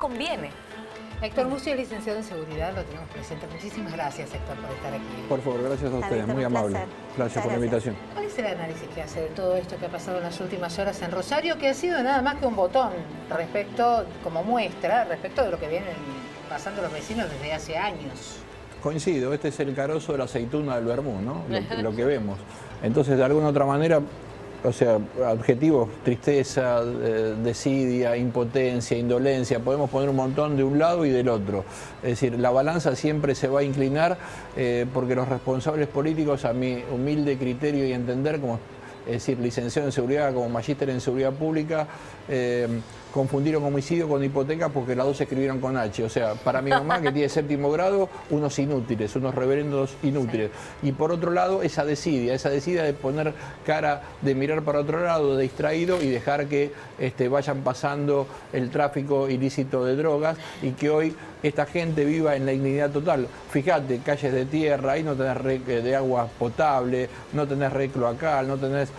conviene. Héctor Murcia es licenciado en seguridad, lo tenemos presente. Muchísimas gracias, Héctor, por estar aquí. Por favor, gracias a ustedes, muy amable. Gracias por la invitación. ¿Cuál es el análisis que hace de todo esto que ha pasado en las últimas horas en Rosario, que ha sido nada más que un botón respecto, como muestra, respecto de lo que vienen pasando los vecinos desde hace años? Coincido, este es el carozo de la aceituna del vermú, ¿no? Lo que vemos. Entonces, de alguna otra manera, o sea, adjetivos, tristeza, desidia, impotencia, indolencia, podemos poner un montón de un lado y del otro. Es decir, la balanza siempre se va a inclinar porque los responsables políticos, a mi humilde criterio y entender, como es decir, licenciado en seguridad, como magíster en seguridad pública, confundieron homicidio con hipoteca porque las dos se escribieron con H. O sea, para mi mamá, que tiene séptimo grado, unos inútiles, unos reverendos inútiles. Y por otro lado, esa desidia de poner cara, de mirar para otro lado, de distraído y dejar que vayan pasando el tráfico ilícito de drogas y que hoy esta gente viva en la indignidad total. Fíjate, calles de tierra, ahí no tenés red de agua potable, no tenés red cloacal, no tenés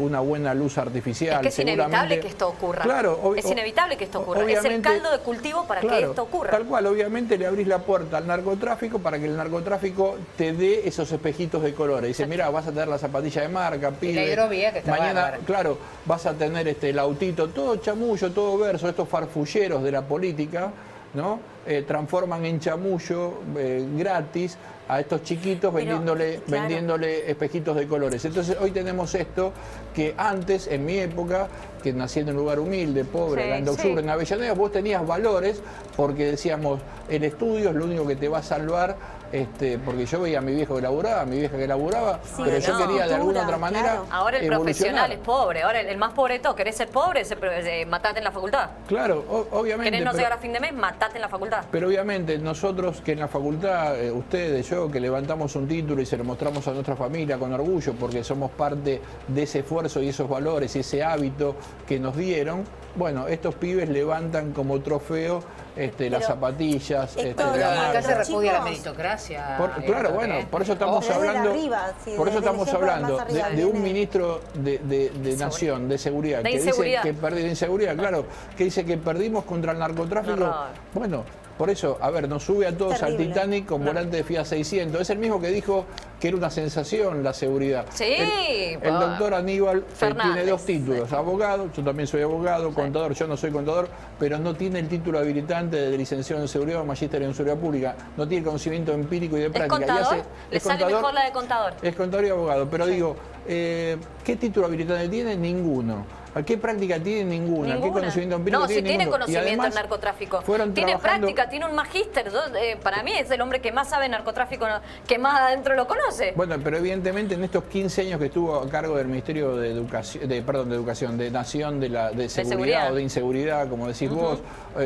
una buena luz artificial. Es que es inevitable que esto ocurra. Claro, es inevitable que esto ocurra. Es el caldo de cultivo para que esto ocurra. Tal cual, obviamente le abrís la puerta al narcotráfico para que el narcotráfico te dé esos espejitos de colores. Dice, mira, vas a tener la zapatilla de marca, pibe. Y la hidrovía que está mañana, bárbara. claro, vas a tener el autito, todo chamullo, todo verso, estos farfulleros de la política, ¿no? Transforman en chamullo gratis a estos chiquitos vendiéndole espejitos de colores. Entonces hoy tenemos esto que antes, en mi época, que nací en un lugar humilde, pobre, en Sur, en Avellaneda, vos tenías valores porque decíamos, el estudio es lo único que te va a salvar. Porque yo veía a mi viejo que laburaba, a mi vieja que laburaba, pero yo quería de alguna otra manera ahora el profesional es pobre, ahora el más pobre de todos. ¿Querés ser pobre? Matate en la facultad. Claro, obviamente. ¿Querés no llegar a fin de mes? Matate en la facultad. Pero obviamente nosotros que en la facultad, ustedes, yo, que levantamos un título y se lo mostramos a nuestra familia con orgullo porque somos parte de ese esfuerzo y esos valores y ese hábito que nos dieron, bueno, estos pibes levantan como trofeo las zapatillas, acá se repudia la meritocracia. Claro, bueno, por eso estamos hablando, de un ministro de Nación, de Seguridad, que dice que de inseguridad, claro, que dice que perdimos contra el narcotráfico. Bueno, por eso, a ver, nos sube a todos al Titanic con volante de Fiat 600. Es el mismo que dijo que era una sensación la seguridad. Sí. El doctor Aníbal tiene dos títulos, abogado, yo también soy abogado, contador, yo no soy contador, pero no tiene el título habilitante de licenciado en seguridad o magíster en seguridad pública. No tiene conocimiento empírico y de práctica. ¿Es contador? ¿Le sale mejor la de contador? Es contador y abogado, pero digo, ¿qué título habilitante tiene? Ninguno. ¿A qué práctica tiene? Ninguna. ¿Qué conocimiento empírico tiene? No, si tiene ninguno. conocimiento en narcotráfico. Tiene práctica, tiene un magíster. Para mí es el hombre que más sabe de narcotráfico, que más adentro lo conoce. Bueno, pero evidentemente en estos 15 años que estuvo a cargo del Ministerio de Educación, de Nación, de seguridad o de Inseguridad, como decís vos,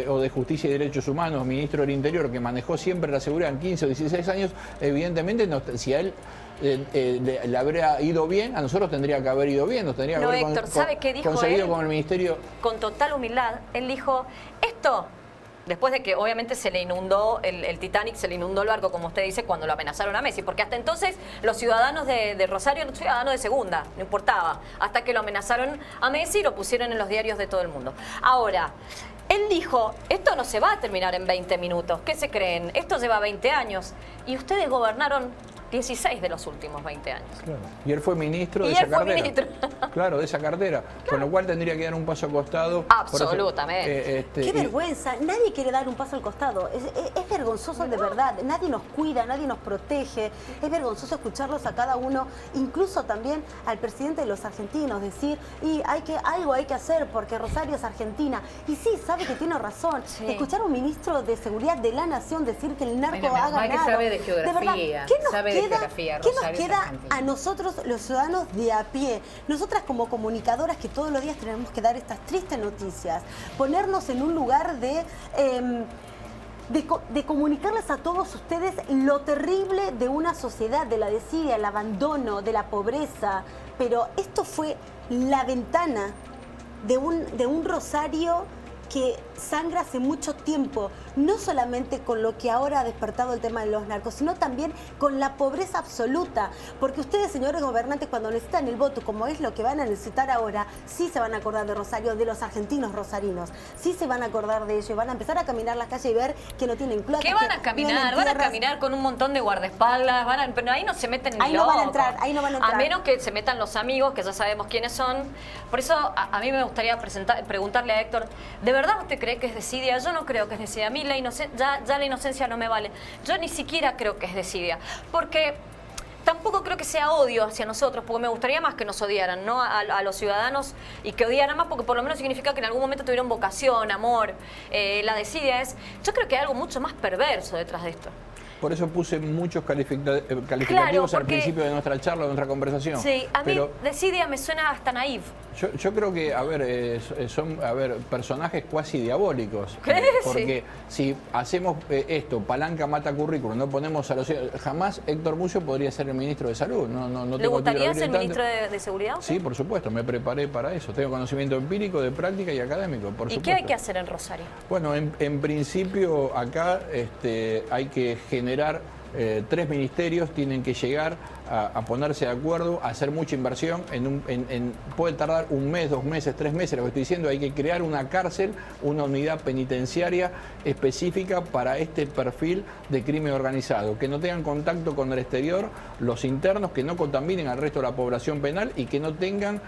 o de Justicia y Derechos Humanos, ministro del Interior, que manejó siempre la seguridad en 15 o 16 años, evidentemente si a él le habría ido bien, a nosotros tendría que haber ido bien, nos tendría que haber Héctor, ¿sabe qué dijo conseguido él? Con el ministerio. Con total humildad, él dijo, esto, después de que obviamente se le inundó el Titanic, se le inundó el barco, como usted dice, cuando lo amenazaron a Messi, porque hasta entonces los ciudadanos de Rosario eran ciudadanos de segunda, no importaba, hasta que lo amenazaron a Messi y lo pusieron en los diarios de todo el mundo. Ahora, él dijo, esto no se va a terminar en 20 minutos, ¿qué se creen? Esto lleva 20 años y ustedes gobernaron 16 de los últimos 20 años. Claro. Y él fue ministro de esa cartera. Claro, de esa cartera. Claro. Con lo cual tendría que dar un paso al costado. Absolutamente. Qué vergüenza. Nadie quiere dar un paso al costado. Es vergonzoso de verdad. Nadie nos cuida, nadie nos protege. Es vergonzoso escucharlos a cada uno, incluso también al presidente de los argentinos, decir, algo hay que hacer porque Rosario es Argentina. Y sí, sabe que tiene razón. Sí. Escuchar a un ministro de Seguridad de la Nación decir que el narco ha ganado. Que sabe de geografía. ¿Qué nos queda a nosotros, los ciudadanos de a pie? Nosotras como comunicadoras que todos los días tenemos que dar estas tristes noticias, ponernos en un lugar de comunicarles a todos ustedes lo terrible de una sociedad, de la desidia, el abandono, de la pobreza. Pero esto fue la ventana de un Rosario que sangra hace mucho tiempo, no solamente con lo que ahora ha despertado el tema de los narcos, sino también con la pobreza absoluta, porque ustedes, señores gobernantes, cuando necesitan el voto, como es lo que van a necesitar ahora, sí se van a acordar de Rosario, de los argentinos rosarinos, sí se van a acordar de ellos, van a empezar a caminar las calles y ver que no tienen plata. ¿Qué van a caminar? Van a caminar con un montón de guardaespaldas, pero ahí no se meten ni ahí no van a entrar, ahí no van a entrar. A menos que se metan los amigos, que ya sabemos quiénes son. Por eso a mí me gustaría preguntarle a Héctor, ¿de verdad usted cree que es desidia? Yo no creo que es desidia. A mí ya la inocencia no me vale. Yo ni siquiera creo que es desidia. Porque tampoco creo que sea odio hacia nosotros, porque me gustaría más que nos odiaran, ¿no? A los ciudadanos, y que odiaran más, porque por lo menos significa que en algún momento tuvieron vocación, amor. La desidia es... Yo creo que hay algo mucho más perverso detrás de esto. Por eso puse muchos calificativos Claro, al principio de nuestra charla, de nuestra conversación. Sí, a mí desidia me suena hasta naif. Yo creo que, son personajes cuasi diabólicos. Porque si hacemos esto, palanca mata currículum, no ponemos a los... Jamás Héctor Musso podría ser el ministro de Salud. No ¿Le gustaría ser ministro de Seguridad? Sí, por supuesto, me preparé para eso. Tengo conocimiento empírico, de práctica y académico, por supuesto. ¿Y qué hay que hacer en Rosario? Bueno, en principio acá hay que generar 3 ministerios, tienen que llegar a ponerse de acuerdo, a hacer mucha inversión. Puede tardar 1 mes, 2 meses, 3 meses. Lo que estoy diciendo, hay que crear una cárcel, una unidad penitenciaria específica para este perfil de crimen organizado, que no tengan contacto con el exterior, los internos, que no contaminen al resto de la población penal y que no tengan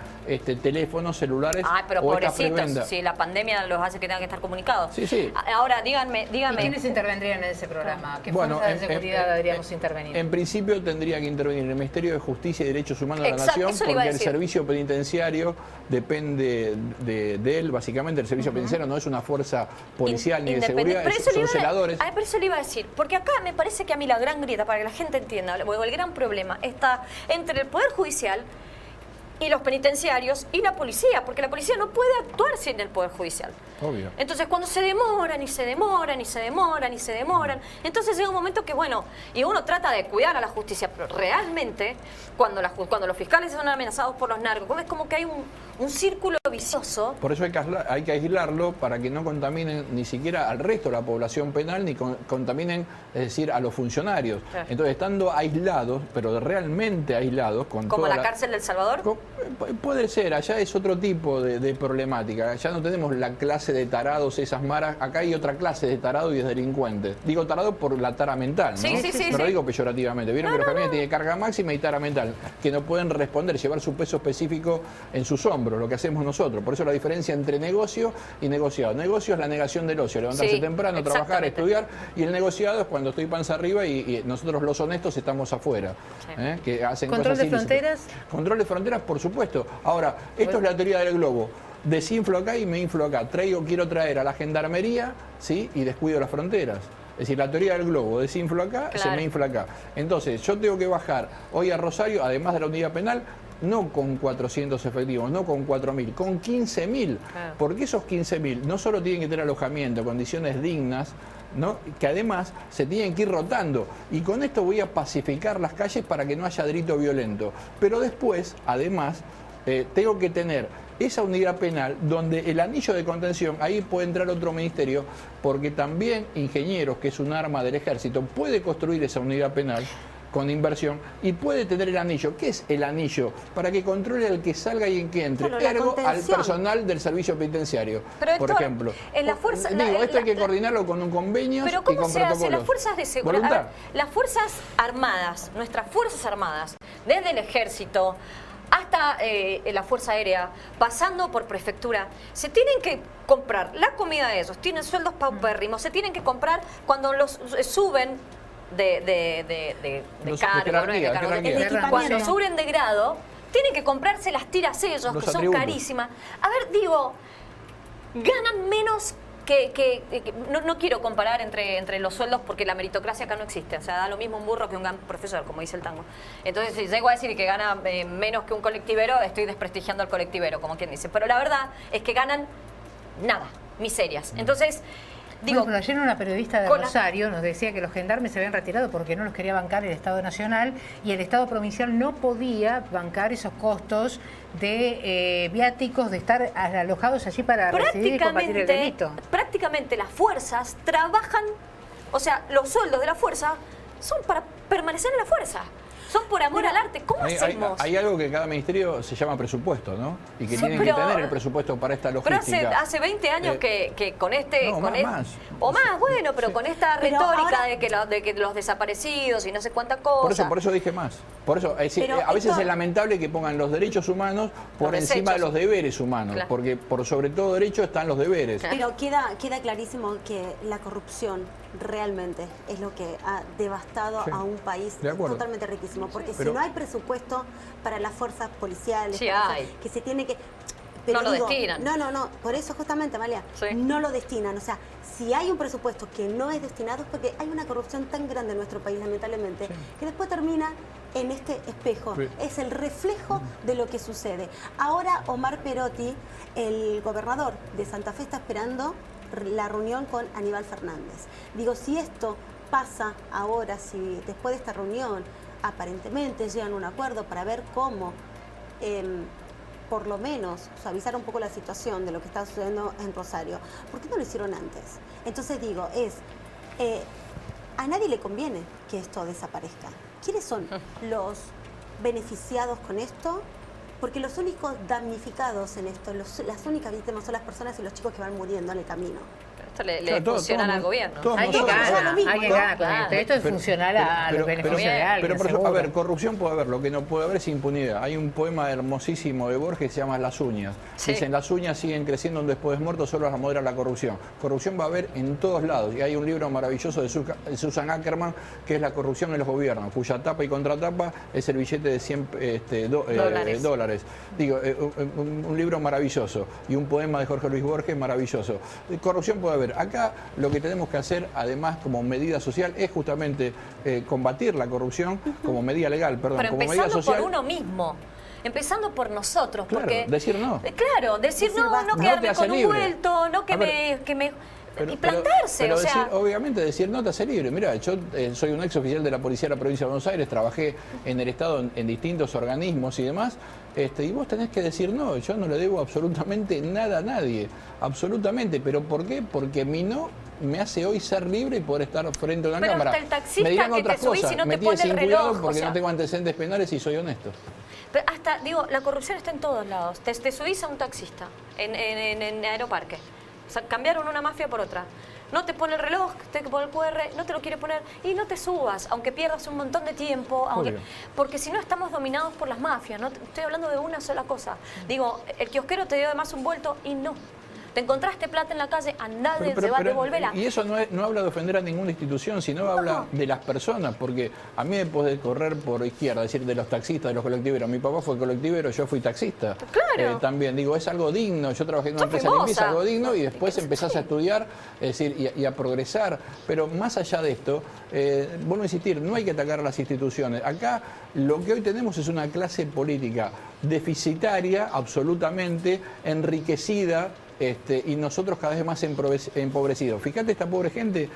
teléfonos celulares. Pero o pobrecitos, si la pandemia los hace que tengan que estar comunicados. Sí. Ahora, díganme. ¿Y quiénes intervendrían en ese programa? ¿Qué fuerzas de seguridad deberíamos intervenir? En principio tendría que intervenir el Ministerio de Justicia y Derechos Humanos de la Nación, porque el servicio penitenciario depende de él, básicamente. El servicio penitenciario no es una fuerza policial ni de seguridad, son celadores. Pero eso le iba a decir, porque acá me parece que a mí la gran grieta, para que la gente entienda, o el gran problema está entre el Poder Judicial y los penitenciarios y la policía, porque la policía no puede actuar sin el Poder Judicial. Obvio. Entonces, cuando se demoran, entonces llega un momento que, y uno trata de cuidar a la justicia, pero realmente, cuando los fiscales son amenazados por los narcos, es como que hay un círculo vicioso. Por eso hay que aislarlo para que no contaminen ni siquiera al resto de la población penal, ni contaminen, es decir, a los funcionarios. Claro. Entonces, estando aislados, pero realmente aislados... ¿Como la cárcel del Salvador? Puede ser, allá es otro tipo de problemática. Ya no tenemos la clase de tarados, esas maras. Acá hay otra clase de tarados y de delincuentes. Digo tarado por la tara mental, ¿no? Sí. No lo digo peyorativamente. Vieron que los camiones tienen carga máxima y tara mental, que no pueden responder, llevar su peso específico en sus hombros, lo que hacemos nosotros. Por eso la diferencia entre negocio y negociado. Negocio es la negación del ocio, levantarse temprano, trabajar, estudiar, y el negociado es cuando estoy panza arriba y nosotros los honestos estamos afuera. Que hacen ¿Control cosas de fronteras? Control de fronteras, por supuesto. Ahora, esto es la teoría del globo. Desinflo acá y me inflo acá. Quiero traer a la gendarmería, ¿sí? Y descuido las fronteras. Es decir, la teoría del globo, desinflo acá, se me infla acá. Entonces, yo tengo que bajar hoy a Rosario, además de la unidad penal, no con 400 efectivos, no con 4.000, con 15.000. Claro. Porque esos 15.000 no solo tienen que tener alojamiento, condiciones dignas, ¿no? Que además se tienen que ir rotando. Y con esto voy a pacificar las calles para que no haya delito violento. Pero después, además, tengo que tener esa unidad penal donde el anillo de contención, ahí puede entrar otro ministerio, porque también Ingenieros, que es un arma del ejército, puede construir esa unidad penal con inversión y puede tener el anillo. ¿Qué es el anillo? Para que controle al que salga y en que entre. Ergo al personal del servicio penitenciario, pero, por Héctor, ejemplo. En la fuerza, esto hay que coordinarlo con un convenio y con protocolos. Pero ¿cómo se hace? Las fuerzas de seguridad, las fuerzas armadas, nuestras fuerzas armadas, desde el ejército hasta la Fuerza Aérea, pasando por prefectura, se tienen que comprar la comida de ellos, tienen sueldos paupérrimos, se tienen que comprar cuando los suben cuando suben de grado, tienen que comprarse las tiras ellos, que son carísimas. A ver, digo, ganan menos no quiero comparar entre los sueldos porque la meritocracia acá no existe. O sea, da lo mismo un burro que un gran profesor, como dice el tango. Entonces, si llego a decir que gana menos que un colectivero, estoy desprestigiando al colectivero, como quien dice. Pero la verdad es que ganan nada, miserias. Entonces, Digo, Bueno, pero ayer una periodista de con la- Rosario nos decía que los gendarmes se habían retirado porque no los quería bancar el Estado Nacional y el Estado Provincial no podía bancar esos costos de viáticos, de estar alojados allí para recibir y combatir el delito. prácticamente las fuerzas trabajan, o sea, los sueldos de la fuerza son para permanecer en la fuerza. Son por amor al arte. ¿Cómo hacemos? Hay algo que cada ministerio se llama presupuesto, ¿no? Y que Sí, tienen pero- que tener el presupuesto para esta Pero logística. hace 20 años que con este... no, con más. O más, bueno, pero con esta Pero retórica ahora- de que los desaparecidos y no sé cuánta cosa. Por eso dije más. Por eso, es decir, Pero a veces esto- es lamentable que pongan los derechos humanos por Los encima de desechos. los deberes humanos, Claro. porque por sobre todo derecho están los deberes. Pero queda clarísimo que la corrupción realmente es lo que ha devastado Sí, a un país de acuerdo. totalmente riquísimo. Porque pero- si no hay presupuesto para las fuerzas policiales, Sí para hay. que se tiene que... No lo destinan. No, por eso justamente, Amalia, Sí. no lo destinan. O sea, si hay un presupuesto que no es destinado es porque hay una corrupción tan grande en nuestro país, lamentablemente, que después termina en este espejo. Sí. Es el reflejo de lo que sucede. Ahora Omar Perotti, el gobernador de Santa Fe, está esperando la reunión con Aníbal Fernández. Digo, si esto pasa ahora, si después de esta reunión aparentemente llegan a un acuerdo para ver cómo, por lo menos, suavizar un poco la situación de lo que está sucediendo en Rosario, ¿por qué no lo hicieron antes? Entonces digo, a nadie le conviene que esto desaparezca. ¿Quiénes son los beneficiados con esto? Porque los únicos damnificados en esto, las únicas víctimas son las personas y los chicos que van muriendo en el camino. Esto le Claro, todo- funcionan todo- al gobierno. todo- Alguien nosotros- gana, lo mismo, alguien ¿no? gana con Claro. esto. Esto es funcional a los beneficios de alguien, pero por eso, a seguro. ver, corrupción puede haber, lo que no puede haber es impunidad. Hay un poema hermosísimo de Borges que se llama Las uñas. Sí. Dicen, las uñas siguen creciendo donde después de muerto, solo las modera la corrupción. Corrupción va a haber en todos lados. Y hay un libro maravilloso de Susan Ackerman, que es La corrupción en los gobiernos, cuya tapa y contratapa es el billete de 100 dólares. Digo, un libro maravilloso. Y un poema de Jorge Luis Borges maravilloso. Corrupción puede haber. Acá lo que tenemos que hacer, además, como medida social, es justamente combatir la corrupción como medida legal, perdón, Pero como medida empezando social. por uno mismo. Empezando por nosotros. Claro, porque, decir no. Claro, decir Decir no, basta. no No quedarme te hace con un libre. vuelto, no que A ver, y plantarse, pero o sea... decir, obviamente decir no te hace libre. Mira, yo soy un ex oficial de la Policía de la Provincia de Buenos Aires, trabajé en el Estado en distintos organismos y demás, y vos tenés que decir no, yo no le debo absolutamente nada a nadie, absolutamente. ¿Pero por qué? Porque mi no me hace hoy ser libre y poder estar frente a una Pero cámara. hasta el taxista me dirán que te otras subís cosas, y no me te tiene pone el sin cuidado reloj, o porque sea... no tengo antecedentes penales y soy honesto. Pero hasta, digo, la corrupción está en todos lados. Te subís a un taxista en Aeroparque. O sea, cambiaron una mafia por otra. No te pone el reloj, te pone el QR, no te lo quiere poner y no te subas, aunque pierdas un montón de tiempo, Obvio. porque si no estamos dominados por las mafias. No estoy hablando de una sola cosa. Digo, el kiosquero te dio además un vuelto y no. Te encontraste plata en la calle, a nadie se va a devolverla. Y eso no habla de ofender a ninguna institución, sino habla de las personas, porque a mí me puede correr por izquierda, es decir, de los taxistas, de los colectiveros. Mi papá fue colectivero, yo fui taxista. Claro. También, digo, es algo digno. Yo trabajé en una Sos empresa limpieza, famosa. algo digno, y después empezás a estudiar, es decir, y a progresar. Pero más allá de esto, vuelvo a insistir, no hay que atacar a las instituciones. Acá lo que hoy tenemos es una clase política deficitaria, absolutamente enriquecida, y nosotros cada vez más empobrecidos. Fíjate esta pobre gente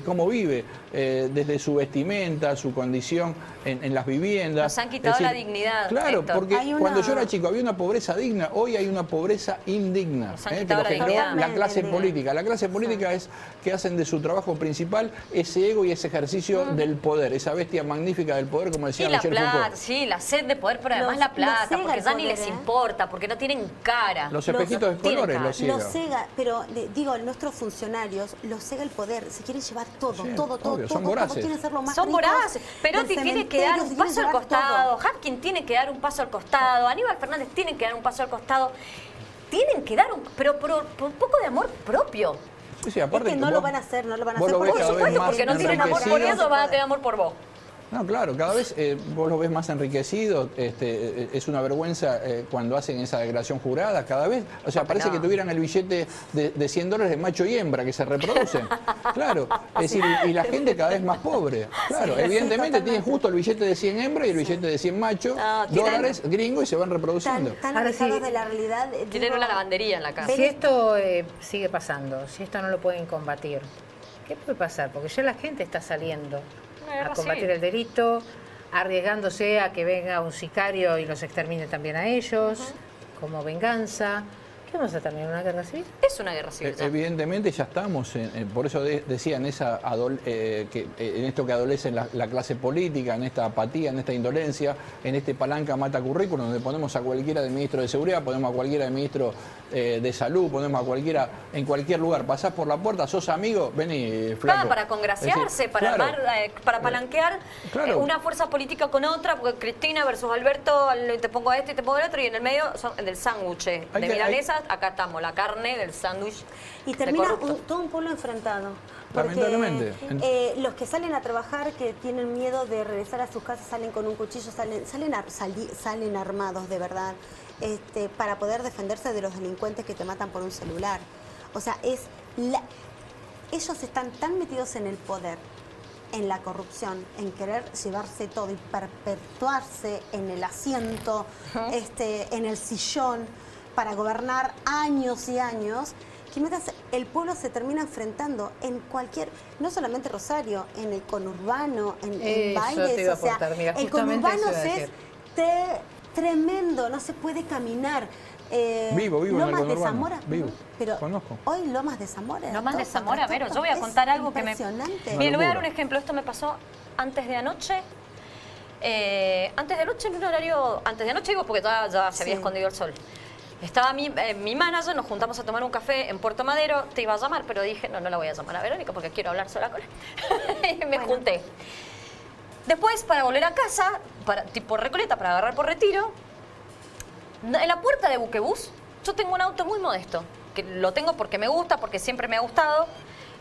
cómo vive, desde su vestimenta, su condición en las viviendas. Nos han quitado la dignidad, Claro, Héctor. porque Hay una- cuando yo era chico había una pobreza digna, hoy hay una pobreza indigna. Nos han Que quitado lo la generó dignidad. la clase Totalmente política. La clase política es que hacen de su trabajo principal ese ego y ese ejercicio del poder, esa bestia magnífica del poder, como Y decía la Michel plata, Foucault. sí, la sed de poder, pero además Los- la plata, los cega porque el ya ni poder, les ¿eh? importa, porque no tienen cara. Los espejitos de tienen colores cara. los ciega. Los cega, pero digo, nuestros funcionarios los cega el poder, se quieren llevar todo, Sí, todo, obvio, son todo, voraces. quieren ser lo más Son ricos voraces. Perotti del tiene que dar cementerio, un se quieren paso al llevar costado. todo. Hapkin tiene que dar un paso al costado. Aníbal Fernández tiene que dar un paso al costado. Tienen que dar pero por un poco de amor propio. Sí, sí, Es aparte que no vos- lo van a hacer, no lo van a vos hacer. lo ves Por cada vez supuesto, más porque no tienen amor por enriquecido. eso, van a tener amor por vos. No, claro, cada vez vos lo ves más enriquecido, es una vergüenza cuando hacen esa declaración jurada, cada vez, o sea, parece que tuvieran el billete de $100 de macho y hembra que se reproducen, claro, es decir, y la gente cada vez más pobre, claro, Sí, evidentemente sí, tienen justo el billete de 100 hembra y el billete de 100 macho, dólares gringos y se van reproduciendo. Tan Ahora alejados sí, de la realidad. Tienen una lavandería en la casa. Si esto sigue pasando, si esto no lo pueden combatir, ¿qué puede pasar? Porque ya la gente está saliendo a combatir el delito, arriesgándose a que venga un sicario y los extermine también a ellos, como venganza. ¿Qué vamos a terminar? ¿Una guerra civil? Es una guerra civil. Evidentemente ya estamos, por eso decía en esto que adolece la clase política, en esta apatía, en esta indolencia, en este palanca mata currículum, donde ponemos a cualquiera de ministro de Seguridad, ponemos a cualquiera de ministro de Salud, ponemos a cualquiera en cualquier lugar. Pasás por la puerta, sos amigo, vení, flaco. Para congraciarse, decir, para, claro, para palanquear una fuerza política con otra, porque Cristina versus Alberto, te pongo este y te pongo el otro, y en el medio son del sándwich de milanesa. Acá estamos, la carne del sándwich. Y termina todo un pueblo enfrentado. Porque, lamentablemente. Los que salen a trabajar, que tienen miedo de regresar a sus casas, salen con un cuchillo, salen armados de verdad, para poder defenderse de los delincuentes que te matan por un celular. O sea, ellos están tan metidos en el poder, en la corrupción, en querer llevarse todo y perpetuarse en el asiento, en el sillón, para gobernar años y años, que mientras el pueblo se termina enfrentando en cualquier, no solamente Rosario, en el conurbano, en Valles, o sea, el conurbano es tremendo, no se puede caminar. Vivo en el Lomas de conurbano, Zamora, vivo, pero conozco. hoy Lomas de Zamora. Lomas de Zamora, pero yo voy a contar algo que me... Impresionante. Mire, le voy a dar un ejemplo, esto me pasó antes de anoche. Antes de anoche, en un horario... Antes de anoche digo porque ya se había escondido el sol. Estaba mi manager, nos juntamos a tomar un café en Puerto Madero, te iba a llamar, pero dije, no la voy a llamar a Verónica porque quiero hablar sola con él. Y me junté. Después, para volver a casa, tipo Recoleta, para agarrar por Retiro, en la puerta de Buquebús, yo tengo un auto muy modesto, que lo tengo porque me gusta, porque siempre me ha gustado,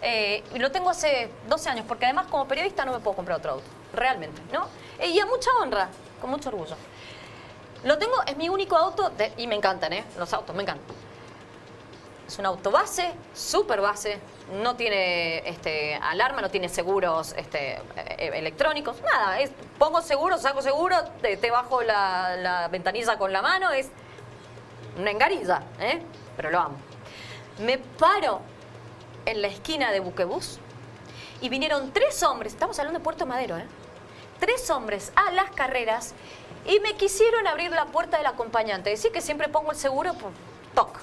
y lo tengo hace 12 años, porque además como periodista no me puedo comprar otro auto, realmente, ¿no? Y a mucha honra, con mucho orgullo. Lo tengo, es mi único auto, y me encantan, los autos, me encantan. Es un auto base, súper base, no tiene alarma, no tiene seguros electrónicos, nada. Pongo seguro, saco seguro, te bajo la ventanilla con la mano, es una engarilla, pero lo amo. Me paro en la esquina de Buquebús y vinieron 3 hombres, estamos hablando de Puerto Madero, 3 hombres a las carreras y me quisieron abrir la puerta del acompañante. Decir que siempre pongo el seguro por toc.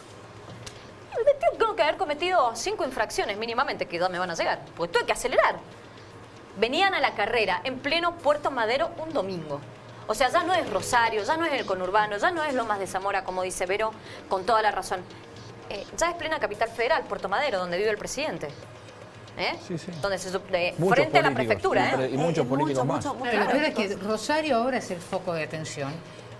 Tengo que haber cometido 5 infracciones mínimamente, que ya me van a llegar, porque tuve que acelerar. Venían a la carrera en pleno Puerto Madero un domingo. O sea, ya no es Rosario, ya no es el conurbano, ya no es Lomas de Zamora, como dice Vero, con toda la razón. Ya es plena capital federal, Puerto Madero, donde vive el presidente. Sí, sí. Donde frente a la prefectura. Y muchos políticos más. Lo peor es que Rosario ahora es el foco de atención,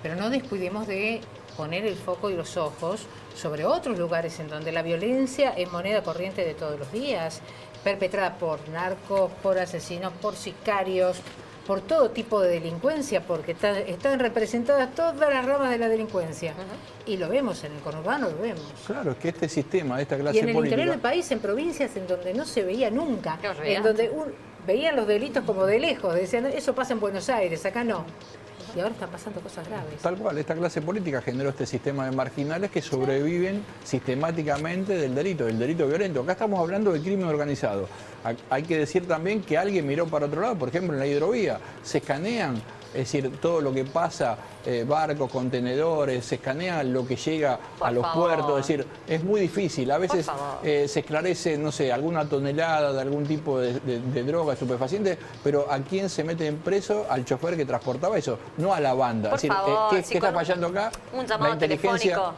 pero no descuidemos de poner el foco y los ojos sobre otros lugares en donde la violencia es moneda corriente de todos los días, perpetrada por narcos, por asesinos, por sicarios, por todo tipo de delincuencia, porque están representadas todas las ramas de la delincuencia. Y lo vemos en el conurbano, lo vemos. Claro, es que este sistema, esta clase política. Y en el política, interior del país, en provincias en donde no se veía nunca, Qué en donde veían los delitos como de lejos, decían, eso pasa en Buenos Aires, acá no. Y ahora están pasando cosas graves. Tal cual, esta clase política generó este sistema de marginales que sobreviven sistemáticamente del delito violento. Acá estamos hablando de crimen organizado. Hay que decir también que alguien miró para otro lado, por ejemplo en la hidrovía, se escanean, es decir, todo lo que pasa, barcos, contenedores, se escanea lo que llega a los puertos, es decir, es muy difícil. A veces se esclarece, no sé, alguna tonelada de algún tipo de droga, estupefaciente, pero ¿a quién se mete en preso? Al chofer que transportaba eso, no a la banda. Por es decir, favor, ¿qué está fallando acá? Un llamado telefónico.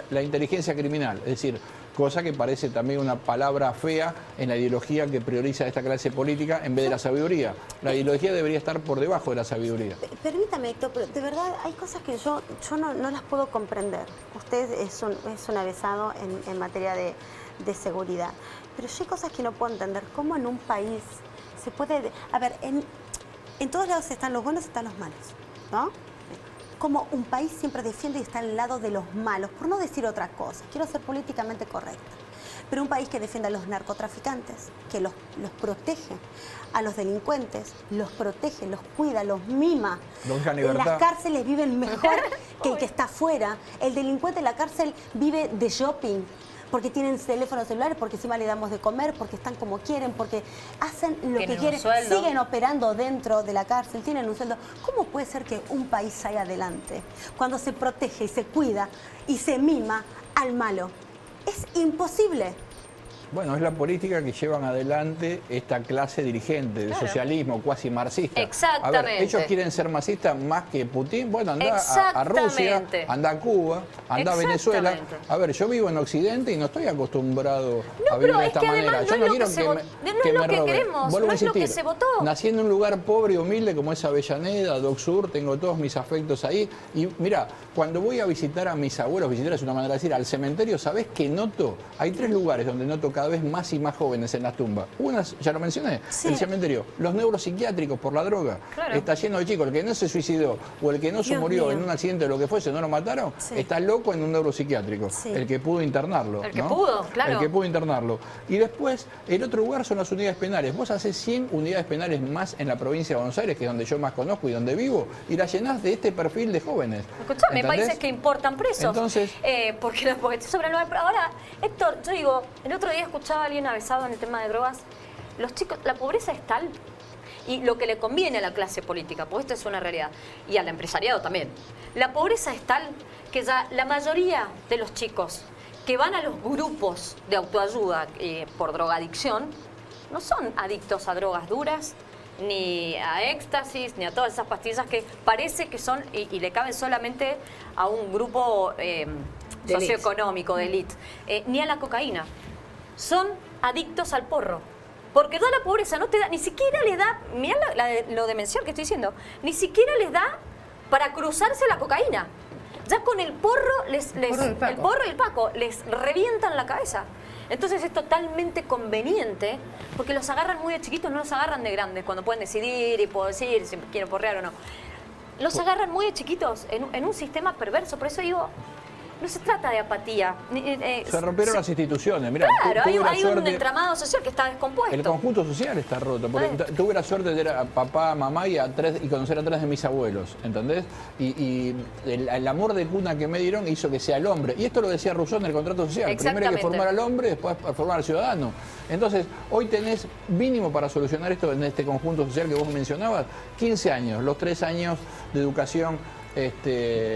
La inteligencia criminal, es decir, cosa que parece también una palabra fea en la ideología que prioriza esta clase política en vez de la sabiduría. La ideología debería estar por debajo de la sabiduría. Permítame, Héctor, pero de verdad hay cosas que yo no las puedo comprender. Usted es un avesado en materia de seguridad, pero yo hay cosas que no puedo entender. ¿Cómo en un país se puede...? A ver, en todos lados están los buenos y están los malos, ¿no? Como un país siempre defiende y está al lado de los malos, por no decir otra cosa, quiero ser políticamente correcta, pero un país que defiende a los narcotraficantes, que los protege, a los delincuentes, los protege, los cuida, los mima. En las cárceles viven mejor que el que está afuera. El delincuente en la cárcel vive de shopping, porque tienen teléfonos celulares, porque encima le damos de comer, porque están como quieren, porque hacen lo que quieren, siguen operando dentro de la cárcel, tienen un sueldo. ¿Cómo puede ser que un país salga adelante cuando se protege y se cuida y se mima al malo? Es imposible. Bueno, es la política que llevan adelante esta clase dirigente del socialismo cuasi marxista. Exactamente. A ver, ellos quieren ser marxistas más que Putin. Bueno, anda a Rusia, anda a Cuba, anda a Venezuela. A ver, yo vivo en Occidente y no estoy acostumbrado a vivir de esta manera. Yo no quiero que me roben. Vuelvo a insistir, nací en un lugar pobre y humilde como es Avellaneda, Dock Sur, tengo todos mis afectos ahí. Y mira, cuando voy a visitar a mis abuelos, visitar es una manera de decir, al cementerio, ¿sabés qué noto? Hay 3 lugares donde noto cada vez más y más jóvenes en las tumbas. Una, ya lo mencioné, el cementerio. Los neuropsiquiátricos por la droga. Está lleno de chicos. El que no se suicidó o el que no se murió en un accidente o lo que fuese, no lo mataron, está loco en un neuropsiquiátrico. El que pudo internarlo. El que pudo, claro. El que pudo internarlo. Y después, el otro lugar son las unidades penales. Vos hacés 100 unidades penales más en la provincia de Buenos Aires, que es donde yo más conozco y donde vivo, y la llenás de este perfil de jóvenes. Escuchame, países que importan presos. Entonces, porque sobre ahora, Héctor, yo digo, el otro día escuchaba a alguien avesado en el tema de drogas. Los chicos, la pobreza es tal, y lo que le conviene a la clase política, porque esto es una realidad, y al empresariado también. La pobreza es tal que ya la mayoría de los chicos que van a los grupos de autoayuda por drogadicción no son adictos a drogas duras, ni a éxtasis, ni a todas esas pastillas que parece que son y le caben solamente a un grupo socioeconómico de élite, ni a la cocaína. Son adictos al porro. Porque toda la pobreza no te da, ni siquiera les da, mirá lo demencial que estoy diciendo, ni siquiera les da para cruzarse la cocaína. Ya con el porro, el porro y el paco les revientan la cabeza. Entonces es totalmente conveniente, porque los agarran muy de chiquitos, no los agarran de grandes, cuando pueden decidir y puedo decir si quieren porrear o no. Los agarran muy de chiquitos en un sistema perverso, por eso digo... No se trata de apatía. Se rompieron las instituciones. Mirá, claro, hay un entramado social que está descompuesto. El conjunto social está roto. Porque tuve la suerte de tener a papá, mamá y conocer a 3 de mis abuelos, ¿entendés? Y el amor de cuna que me dieron hizo que sea el hombre. Y esto lo decía Rousseau en el contrato social. Primero hay que formar al hombre, después formar al ciudadano. Entonces, hoy tenés mínimo para solucionar esto en este conjunto social que vos mencionabas, 15 años, los 3 años de educación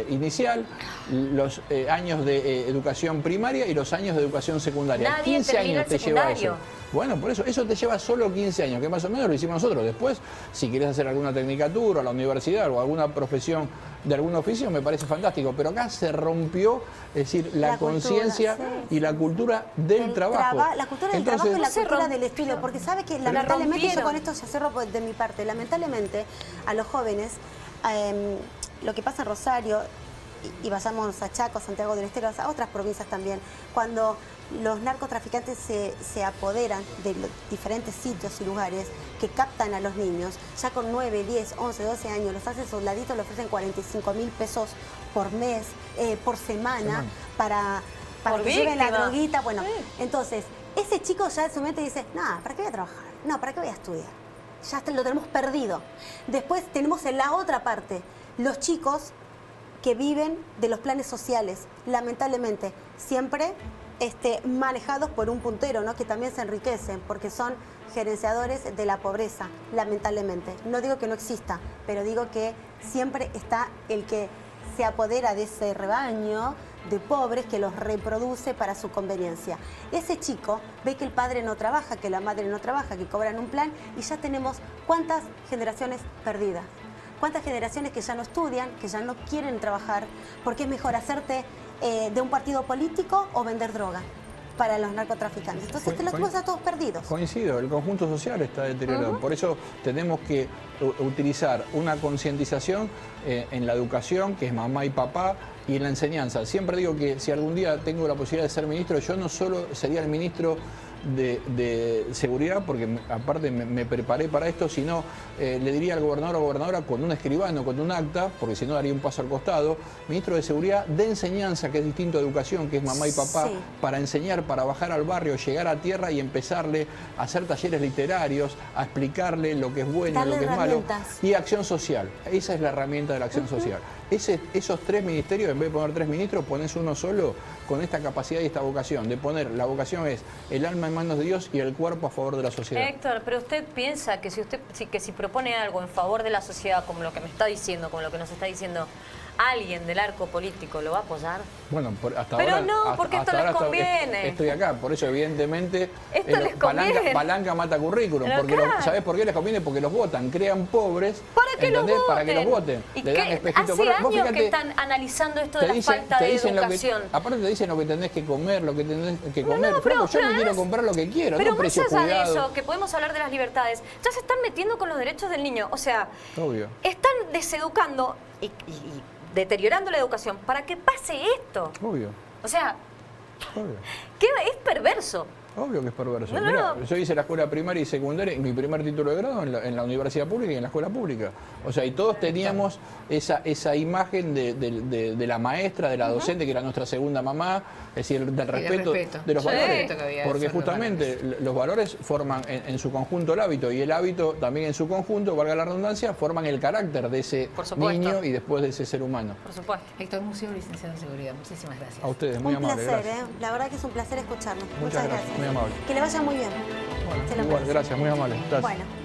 inicial, los años de educación primaria y los años de educación secundaria. Nadie 15 años te lleva eso. secundario. Bueno, por eso te lleva solo 15 años, que más o menos lo hicimos nosotros. Después, si querés hacer alguna tecnicatura a la universidad o alguna profesión de algún oficio, me parece fantástico. Pero acá se rompió, es decir, la conciencia y la cultura del trabajo. La cultura del trabajo y la cultura del estudio, porque sabe que lamentablemente, yo con esto se cierro de mi parte, lamentablemente a los jóvenes, lo que pasa en Rosario, y vayamos a Chaco, Santiago del Estero, a otras provincias también, cuando los narcotraficantes se apoderan de los diferentes sitios y lugares que captan a los niños, ya con 9, 10, 11, 12 años, los hacen soldaditos, le ofrecen 45.000 pesos por mes, por semana, para que lleven la droguita. Bueno, entonces, ese chico ya en su mente dice, no, ¿para qué voy a trabajar? No, ¿para qué voy a estudiar? Ya lo tenemos perdido. Después tenemos en la otra parte, los chicos que viven de los planes sociales, lamentablemente, siempre manejados por un puntero, ¿no? Que también se enriquecen, porque son gerenciadores de la pobreza, lamentablemente. No digo que no exista, pero digo que siempre está el que se apodera de ese rebaño de pobres que los reproduce para su conveniencia. Ese chico ve que el padre no trabaja, que la madre no trabaja, que cobran un plan, y ya tenemos cuántas generaciones perdidas. ¿Cuántas generaciones que ya no estudian, que ya no quieren trabajar, porque es mejor hacerte de un partido político o vender droga para los narcotraficantes? Entonces los tenemos a todos perdidos. Coincido, el conjunto social está deteriorado. Por eso tenemos que utilizar una concientización en la educación, que es mamá y papá, y en la enseñanza. Siempre digo que si algún día tengo la posibilidad de ser ministro, yo no solo sería el ministro de seguridad, porque aparte me preparé para esto, sino le diría al gobernador o gobernadora con un escribano, con un acta, porque si no daría un paso al costado, ministro de Seguridad de enseñanza, que es distinto a educación, que es mamá y papá, Sí. para enseñar, para bajar al barrio, llegar a tierra y empezarle a hacer talleres literarios, a explicarle lo que es bueno, Darle lo que es malo, herramientas. y acción social. Esa es la herramienta de la acción social. Esos 3 ministerios, en vez de poner 3 ministros, pones uno solo con esta capacidad y esta vocación, de poner, la vocación es el alma en manos de Dios y el cuerpo a favor de la sociedad. Héctor, pero usted piensa que si propone algo en favor de la sociedad, como lo que me está diciendo, como lo que nos está diciendo, alguien del arco político lo va a apoyar. Bueno, hasta Pero ahora... no, porque esto les conviene. Estoy acá, por eso evidentemente Esto les conviene. palanca mata currículum. Pero Porque claro. ¿sabés por qué les conviene? Porque los votan, crean pobres. Para que los ¿entendés? voten. Para que los voten. ¿Y Le dan qué? espejito Hace color. Vos años fíjate, que están analizando esto de te la dicen- falta te de dicen lo que- educación. aparte te dicen lo que tenés que comer, lo que tenés que comer. No, pero Flaco, yo me además- quiero comprar lo que quiero, Pero no más precios allá de cuidados. eso, que podemos hablar de las libertades, ya se están metiendo con los derechos del niño. O sea, Obvio. están deseducando y deteriorando la educación para que pase esto. Obvio, O sea, obvio. es perverso. Obvio que es perverso. No, no, Mirá, no. yo hice la escuela primaria y secundaria, mi primer título de grado en la universidad pública y en la escuela pública. O sea, y todos teníamos esa imagen de la maestra, de la docente, que era nuestra segunda mamá, es decir, del respeto, de los Sí. valores. Respeto que había, Porque esos justamente los valores forman en su conjunto el hábito, y el hábito también en su conjunto, valga la redundancia, forman el carácter de ese Por supuesto. niño y después de ese ser humano. Por supuesto. Héctor Museo, licenciado en Seguridad. Muchísimas gracias. A ustedes, muy Un amable, placer, gracias. La verdad que es un placer escucharnos. Muchas gracias, muy amable. Que le vaya muy bien. Se lo Igual, merece. gracias, muy amable. Gracias. Bueno.